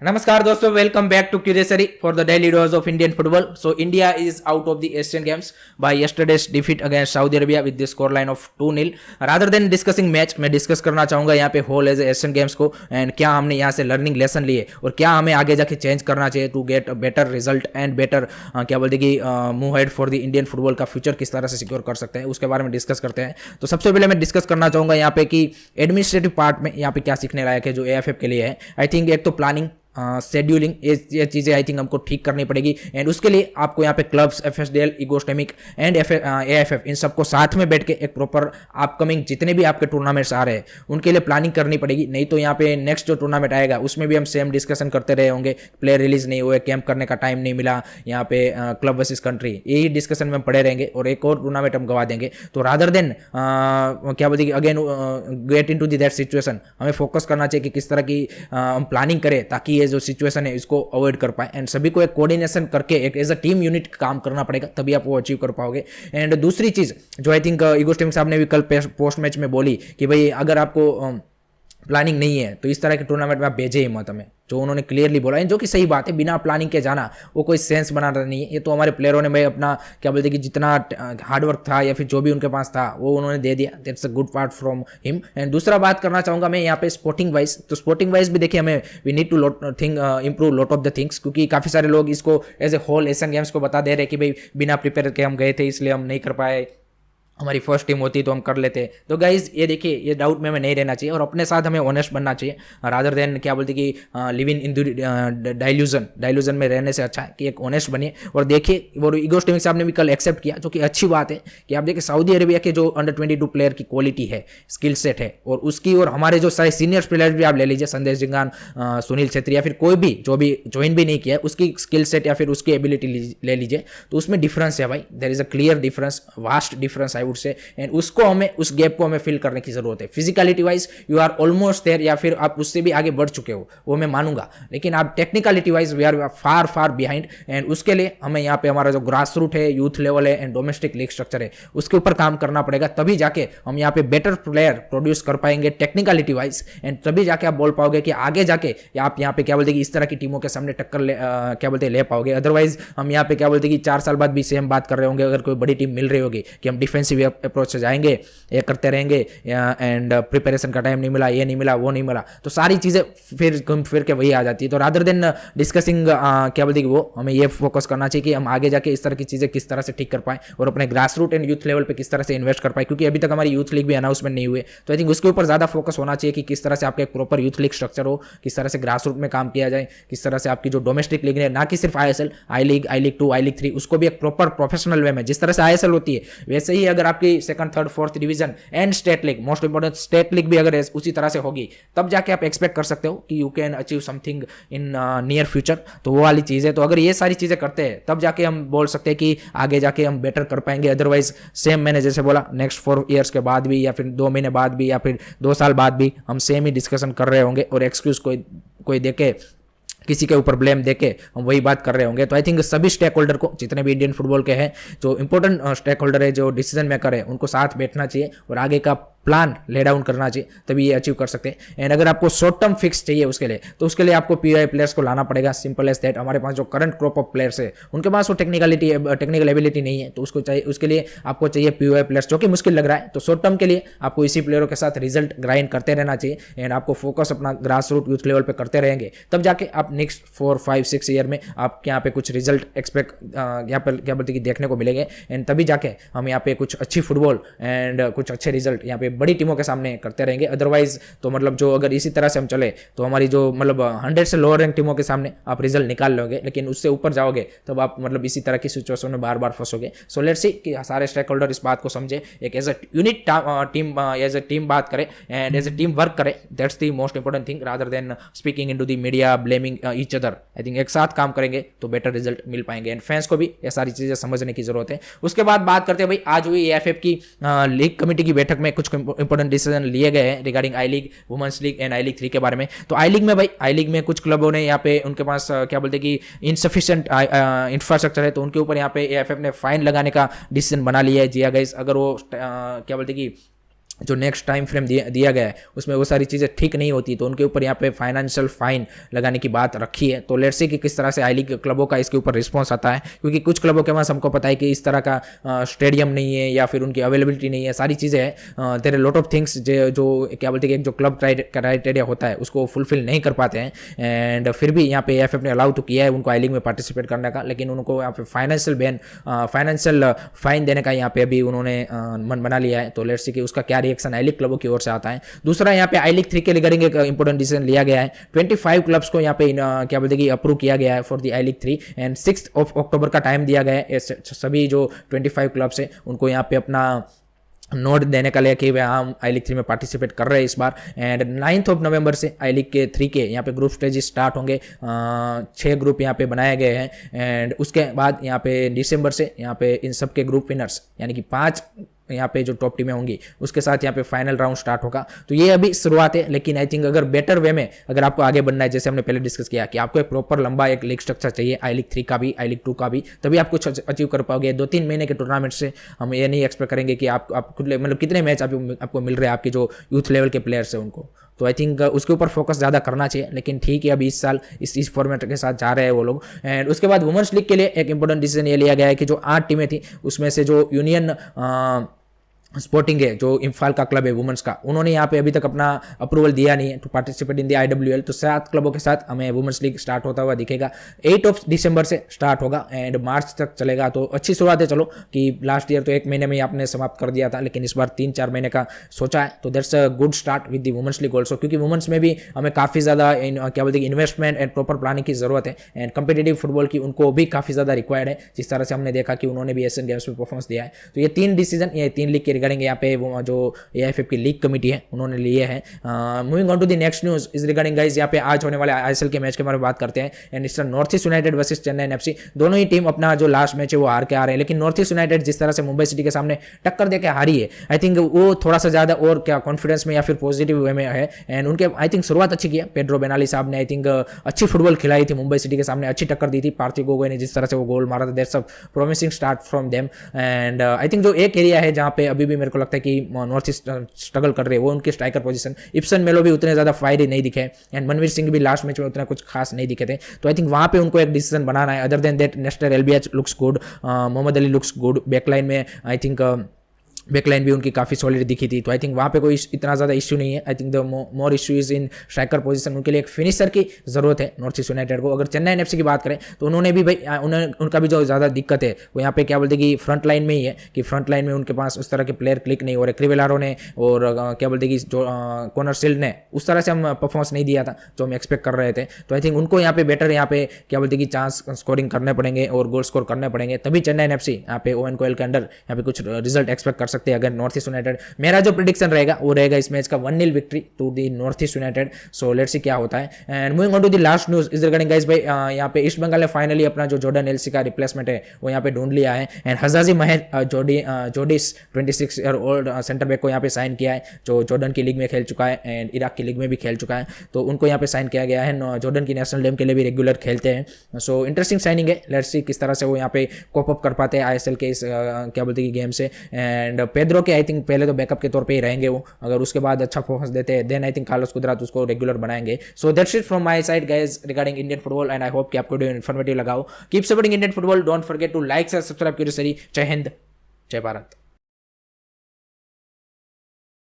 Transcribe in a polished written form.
नमस्कार दोस्तों, welcome back to Curiosary for the daily dose of Indian football. So India is out of the Asian Games by yesterday's defeat against Saudi Arabia with the score line of 2-0. Rather than discussing match, मैं discuss करना चाहूंगा यहाँ पे whole as Asian Games को and क्या हमने यहाँ से लर्निंग लेसन लिए और क्या हमें आगे जाके चेंज करना चाहिए to get better result and better क्या बोलते कि move ahead for the Indian football का फ्यूचर किस तरह से सिक्योर कर सकते हैं, उसके बारे में डिस्कस करते हैं. तो सबसे पहले मैं डिस्कस करना चाहूंगा यहाँ पे कि एडमिनिस्ट्रेटिव पार्ट में यहाँ पे क्या सीखने लायक है जो एएफएफ के लिए है. आई थिंक एक तो प्लानिंग, शेड्यूलिंग, ये चीज़ें आई थिंक हमको ठीक करनी पड़ेगी एंड उसके लिए आपको यहाँ पे क्लब्स, एफएसडीएल, इगोस्टेमिक एंड एएफएफ इन सबको साथ में बैठ के एक प्रॉपर अपकमिंग जितने भी आपके टूर्नामेंट्स आ रहे हैं उनके लिए प्लानिंग करनी पड़ेगी. नहीं तो यहाँ पे नेक्स्ट जो टूर्नामेंट आएगा उसमें भी हम सेम डिस्कशन करते रहे होंगे, प्लेयर रिलीज नहीं हुए, कैंप करने का टाइम नहीं मिला, यहाँ पे क्लब वर्सेस कंट्री, यही डिस्कशन में हम पड़े रहेंगे और एक और टूर्नामेंट हम गवा देंगे. तो रादर देन क्या बोलते again get into that situation, हमें फोकस करना चाहिए कि किस तरह की हम प्लानिंग करें ताकि ये जो सिचुएशन है इसको अवॉइड कर पाए एंड सभी को एक कोऑर्डिनेशन करके एक एज अ टीम यूनिट काम करना पड़ेगा, तभी आप वो अचीव कर पाओगे. एंड दूसरी चीज जो आई थिंक इगोस्टेमिक साहब ने भी कल पोस्ट मैच में बोली कि भाई अगर आपको प्लानिंग नहीं है तो इस तरह के टूर्नामेंट में आप भेजे ही मत हमें, जो उन्होंने क्लियरली बोला है, जो कि सही बात है. बिना प्लानिंग के जाना वो कोई सेंस बनाना नहीं है. ये तो हमारे प्लेयरों ने भाई अपना क्या बोलते कि जितना हार्डवर्क था या फिर जो भी उनके पास था वो उन्होंने दे दिया. That's a good part from him. And दूसरा बात करना चाहूंगा मैं यहाँ पे स्पोर्टिंग वाइज. तो स्पोर्टिंग वाइज भी देखिए हमें we need to think improve lot of the things, क्योंकि काफ़ी सारे लोग इसको as a whole Asian Games को बता दे रहे कि भाई बिना प्रिपेयर के हम गए थे इसलिए हम नहीं कर पाए, हमारी फर्स्ट टीम होती तो हम कर लेते. तो गाइज ये देखिए, ये डाउट में हमें नहीं रहना चाहिए और अपने साथ हमें ऑनेस्ट बनना चाहिए रादर देन क्या बोलते कि लिविंग इन डाइल्यूजन में रहने से अच्छा है कि एक ऑनेस्ट बनिए. और देखिए वो इगोस्टेमिक साहब ने भी कल एक्सेप्ट किया, जो कि अच्छी बात है कि आप देखिए सऊदी अरेबिया के जो अंडर 22 प्लेयर की क्वालिटी है, स्किल सेट है, और उसकी और हमारे जो सारे सीनियर प्लेयर भी आप ले लीजिए, संदेश जिंगान, सुनील छेत्री या फिर कोई भी जो भी ज्वाइन भी नहीं किया है, उसकी स्किल सेट या फिर उसकी एबिलिटी ले लीजिए, तो उसमें डिफरेंस है भाई. There is a clear difference, vast difference I would say. And उसको हमें, उस गैप को हमें फिल करने की जरूरत है. Physicality wise you are almost there या फिर आप उससे भी आगे बढ़ चुके हो, वो मैं मानूंगा, लेकिन आप technicality wise we are far far behind. And उसके लिए हमें यहाँ पे हमारा जो ग्रास रूट है, यूथ लेवल है एंड डोमेस्टिक लीग स्ट्रक्चर है, उसके ऊपर काम करना पड़ेगा. तभी जाके हम यहाँ पे बेटर प्लेयर प्रोड्यूस कर पाएंगे टेक्निकलिटी वाइज, एंड तभी जाके आप बोल पाओगे कि आगे जाके आप यहाँ पे क्या बोलते कि इस तरह की टीमों के सामने टक्कर क्या बोलते ले पाओगे. अदरवाइज हम यहाँ पे क्या बोलते कि 4 साल बाद भी सेम बात कर रहे होंगे अगर कोई बड़ी टीम मिल रही होगी कि हम डिफेंसिव अप्रोच से जाएंगे, ये करते रहेंगे एंड प्रिपरेशन का टाइम नहीं मिला, ये नहीं मिला, वो नहीं मिला, तो सारी चीजें फिर घूम फिर के वही आ जाती है. तो रादर देन डिस्कसिंग क्या बोलते कि वो हमें ये फोकस करना चाहिए कि हम आगे जाके इस तरह की चीजें किस तरह से ठीक कर पाए और अपने grass root and youth level पे किस तरह से इन्वेस्ट कर पाए, क्योंकि अभी तक हमारी यूथ लीग भी अनाउंसमेंट नहीं हुए. तो आई थिंक उसके ऊपर ज्यादा फोकस होना चाहिए कि किस तरह से आपका एक प्रॉपर यूथ लीग स्ट्रक्चर हो, किस तरह से ग्रास रूट में काम किया जाए, किस तरह से आपकी जो डोमेस्टिक लीग है, ना कि सिर्फ आईएसएल, आई लीग 2, आई लीग 3, उसको भी एक प्रॉपर प्रोफेशनल वे में, जिस तरह से आईएसएल होती है वैसे ही अगर आपकी second, third, fourth division and state league, most important state league भी अगर उसी तरह से होगी, तब जाके आप एक्सपेक्ट कर सकते हो कि you can achieve something in near future. तो वो वाली चीज़ है. तो अगर ये सारी चीज़ें करते हैं तब जाके हम बोल सकते हैं कि आगे जाके हम बेटर कर पाएंगे. अदरवाइज सेम, मैंने जैसे बोला, नेक्स्ट 4 ईयर्स के बाद भी या फिर 2 महीने बाद भी या फिर 2 साल बाद भी हम सेम ही डिस्कशन कर रहे होंगे और एक्सक्यूज कोई देके, किसी के ऊपर ब्लेम देके हम वही बात कर रहे होंगे. तो आई थिंक सभी स्टेक होल्डर को, जितने भी इंडियन फुटबॉल के हैं जो इंपॉर्टेंट स्टेक होल्डर है, जो डिसीजन मेकर है, उनको साथ बैठना चाहिए और आगे का प्लान ले डाउन करना चाहिए, तभी ये अचीव कर सकते हैं. एंड अगर आपको शॉर्ट टर्म फिक्स चाहिए उसके लिए, तो उसके लिए आपको पीओआई प्लेयर्स को लाना पड़ेगा. Simple as that. हमारे पास जो करंट क्रॉप ऑफ प्लेयर्स है उनके पास वो टेक्निकल एबिलिटी नहीं है, तो उसको चाहिए, उसके लिए आपको चाहिए पीओआई प्लेयर्स, जो कि मुश्किल लग रहा है. तो शॉर्ट टर्म के लिए आपको इसी प्लेयरों के साथ रिजल्ट ग्राइंड करते रहना चाहिए एंड आपको फोकस अपना ग्रास रूट यूथ लेवल पर करते रहेंगे, तब जाके आप नेक्स्ट 4, 5, 6 ईयर में आप यहाँ पे कुछ रिजल्ट एक्सपेक्ट यहाँ पर क्या बोलते कि देखने को मिलेंगे. एंड तभी जाके हम यहाँ पे कुछ अच्छी फुटबॉल एंड कुछ अच्छे रिजल्ट यहाँ पे बड़ी टीमों के सामने करते रहेंगे. अदरवाइज तो मतलब जो अगर इसी तरह से हम चले तो हमारी जो मतलब 100 से लोअर रैंक टीमों के सामने आप रिजल्ट निकाल लोगे, लेकिन उससे ऊपर जाओगे तब आप मतलब इसी तरह की सिचुएशन में बार बार फंसोगे. सो लेट्स सी कि सारे स्टेक होल्डर इस बात को समझे, एक as a unit team, as a team बात करें and as a team work करें. That's the most important thing rather than speaking into the media, blaming each other. I think एक साथ काम करेंगे तो बेटर रिजल्ट मिल पाएंगे and fans को भी ये सारी चीजें समझने की जरूरत है. उसके बाद बात करते हैं भाई, आज हुई एएफएफ की लीग कमेटी की बैठक में कुछ इंपॉर्टेंट डिसीजन लिए गए हैं regarding I league, women's league and I league 3 के बारे में. तो आई लीग में भाई, आई लीग में कुछ क्लबों ने यहाँ पे उनके पास क्या बोलते कि इनसफिशिएंट इंफ्रास्ट्रक्चर है, तो उनके ऊपर यहाँ पे एएफएफ ने फाइन लगाने का डिसीजन बना लिया है. जी गाइस, अगर वो क्या बोलते कि जो नेक्स्ट टाइम फ्रेम दिया गया है उसमें वो सारी चीज़ें ठीक नहीं होती, तो उनके ऊपर यहाँ पे फाइनेंशियल फाइन लगाने की बात रखी है। तो लेट्स सी कि किस तरह से आई लीग क्लबों का इसके ऊपर रिस्पॉन्स आता है, क्योंकि कुछ क्लबों के पास हमको पता है कि इस तरह का स्टेडियम नहीं है या फिर उनकी अवेलेबिलिटी नहीं है, सारी चीज़ें हैं, देयर लॉट ऑफ थिंग्स जो क्या बोलते हैं कि एक जो क्लब क्राइटेरिया होता है उसको फुलफिल नहीं कर पाते हैं। एंड फिर भी यहाँ पे AFF ने अलाउ तो किया है उनको आई लीग में पार्टिसिपेट करने का, लेकिन उनको यहाँ पे फाइनेंशियल फाइन देने का यहाँ पे अभी उन्होंने मन बना लिया है। तो लेट्स सी कि उसका क्या रिएक्शन आई लीग क्लबों की ओर से आता है। दूसरा यहाँ पे आई लीग 3 के रिगार्डिंग एक इंपॉर्टेंट डिसीजन लिया गया है। 25 क्लब्स को यहाँ पे क्या बोलते हैं कि अप्रूव किया गया है for the I league 3 and 6 अक्टूबर का टाइम दिया गया है। सभी जो 25 क्लब्स है उनको यहाँ पे अपना नोट देने का लिया कि हम आई लीग 3 में पार्टिसिपेट कर रहे हैं इस बार। एंड 9 नवंबर से आई लीग के 3 के यहाँ पे ग्रुप स्टेज स्टार्ट होंगे। 6 ग्रुप यहाँ पे बनाए गए हैं एंड उसके बाद यहाँ पे दिसंबर से यहाँ पे इन सब के ग्रुप विनर्स यानी कि 5 यहाँ पे जो टॉप टीमें होंगी उसके साथ यहाँ पे फाइनल राउंड स्टार्ट होगा। तो ये अभी शुरुआत है, लेकिन आई थिंक अगर बेटर वे में अगर आपको आगे बढ़ना है, जैसे हमने पहले डिस्कस किया कि आपको एक प्रॉपर लंबा एक लीग स्ट्रक्चर चाहिए आई लीग 3 का भी आई लीग 2 का भी, तभी आप कुछ अचीव कर पाओगे। 2-3 महीने के टूर्नामेंट से हम ये नहीं एक्सपेक्ट करेंगे कि आप मतलब कितने मैच आपको मिल रहे हैं आपके जो यूथ लेवल के प्लेयर्स हैं उनको। तो आई थिंक उसके ऊपर फोकस ज़्यादा करना चाहिए, लेकिन ठीक है अभी इस साल इस फॉर्मेट के साथ जा रहे हैं वो लोग। एंड उसके बाद वुमेन्स लीग के लिए एक इंपॉर्टेंट डिसीजन ये लिया गया है कि जो 8 टीमें थी उसमें से जो यूनियन स्पोर्टिंग है जो इम्फाल का क्लब है वुमेन्स का, उन्होंने यहाँ पे अभी तक अपना अप्रूवल दिया नहीं है to participate in the IWL। तो 7 क्लबों के साथ हमें वुमेन्स लीग स्टार्ट होता हुआ दिखेगा। 8 दिसंबर से स्टार्ट होगा एंड मार्च तक चलेगा। तो अच्छी शुरुआत है, चलो कि लास्ट ईयर तो 1 महीने में ही आपने समाप्त कर दिया था, लेकिन इस बार 3-4 महीने का सोचा है। तो that's a good start with the women's league also, क्योंकि वुमेन्स में भी हमें काफ़ी ज़्यादा क्या बोलते हैं इन्वेस्टमेंट एंड प्रॉपर प्लानिंग की जरूरत है एंड कम्पिटेटिव फुटबॉल की उनको भी काफ़ी ज़्यादा रिक्वायर्ड है, जिस तरह से हमने देखा कि उन्होंने भी एशियन गेम्स में परफॉर्मेंस दिया है। तो ये 3 डिसीजन ये 3 लीग के रिगार्डिंग यहाँ पे जो AFF की लीग कमेटी है उन्होंने लिए हैं। Moving on to the next news is regarding guys, यहाँ पे आज होने वाले ISL के मैच के बारे में बात करते हैं। एंड इस north East United versus Chennai FC, दोनों ही टीम अपना जो लास्ट मैच है वो हार के आ रहे हैं, लेकिन नॉर्थ ईस्ट यूनाइटेड जिस तरह से मुंबई सिटी के सामने टक्कर देकर हारी है, आई थिंक वो थोड़ा सा ज्यादा और क्या कॉन्फिडेंस में या फिर पॉजिटिव वे में है। एंड उनके आई थिंक शुरुआत अच्छी की है, पेड्रो बेनाली साहब ने आई थिंक अच्छी फुटबॉल खिलाई थी, मुंबई सिटी के सामने अच्छी टक्कर दी थी। पार्थिव गोगोई ने जिस तरह से वो गोल मारा था, that's a promising start from them. And I think जो एक एरिया है जहाँ पे अभी भी मेरे को लगता है कि नॉर्थ ईस्ट स्ट्रगल कर रहे हैं वो उनके स्ट्राइकर पोजीशन। इप्सन मेलो भी उतने ज़्यादा फायरी नहीं दिखे एंड मनवीर सिंह भी लास्ट मैच में उतना कुछ खास नहीं दिखे थे। तो आई थिंक वहाँ पे उनको एक डिसीजन बनाना है। Other than that Nestor LBH looks good, Mohammed Ali looks good, backline में आई थिंक बैकलाइन भी उनकी काफ़ी सॉलिड दिखी थी। तो आई थिंक वहाँ पे कोई इतना ज़्यादा इश्यू नहीं है। I think the more issue is in striker position. उनके लिए एक फिनिशर की ज़रूरत है नॉर्थ ईस्ट यूनाइटेड को। अगर चेन्नई FC की बात करें तो उन्होंने भी भाई उनका भी जो ज़्यादा दिक्कत है वो यहाँ पे क्या बोलते हैं कि फ्रंट लाइन में ही है, कि फ्रंट लाइन में उनके पास उस तरह के प्लेयर क्लिक नहीं हो रहे। क्रिवेलारो ने और क्या बोलते हैं कि जो कॉनर शील्ड ने उस तरह से हम परफॉर्मेंस नहीं दिया था जो हम एक्सपेक्ट कर रहे थे। तो आई थिंक उनको यहाँ पे बेटर यहाँ पे क्या बोलते हैं कि चांस स्कोरिंग करने पड़ेंगे और गोल स्कोर करने पड़ेंगे, तभी चेन्नई FC यहाँ पे ओवन कोयल के अंडर यहाँ पे कुछ रिजल्ट एक्सपेक्ट कर सकते हैं। अगर नॉर्थ ईस्ट यूनाइटेड, मेरा जो प्रेडिक्शन रहेगा वो रहेगा इस मैच का 1-0 victory to the North East United. So let's see क्या होता है। And moving on to the last news is regarding guys भाई, यहाँ पे ईस्ट बंगाल ने फाइनली अपना जो जॉर्डन एलसी का रिप्लेसमेंट है वो यहाँ पे ढूंढ लिया है। And Hijazi Maher Jordan's 26 year old centre back को यहाँ पे साइन किया है, जो जॉर्डन की लीग में खेल चुका है एंड इराक की लीग में भी खेल चुका है। तो उनको यहाँ पे साइन किया गया है। जॉर्डन की नेशनल टीम के लिए भी रेगुलर खेलते हैं। सो इंटरेस्टिंग साइनिंग है। लेट्स सी किस तरह से वो यहाँ पे कॉप अप कर पाते हैं ISL के इस क्या बोलते हैं गेम से। एंड पेड्रो के आई थिंक पहले तो बैकअप के तौर पे ही रहेंगे वो, अगर उसके बाद अच्छा परफॉर्मेंस देते हैं then I think Carlos Cuadrat उसको रेगुलर बनाएंगे। So that's it from my side guys regarding Indian football and I hope कि आपको इन्फॉर्मेटिव लगा हो। Keep supporting Indian football, don't forget to like subscribe Jai Hind, जय भारत।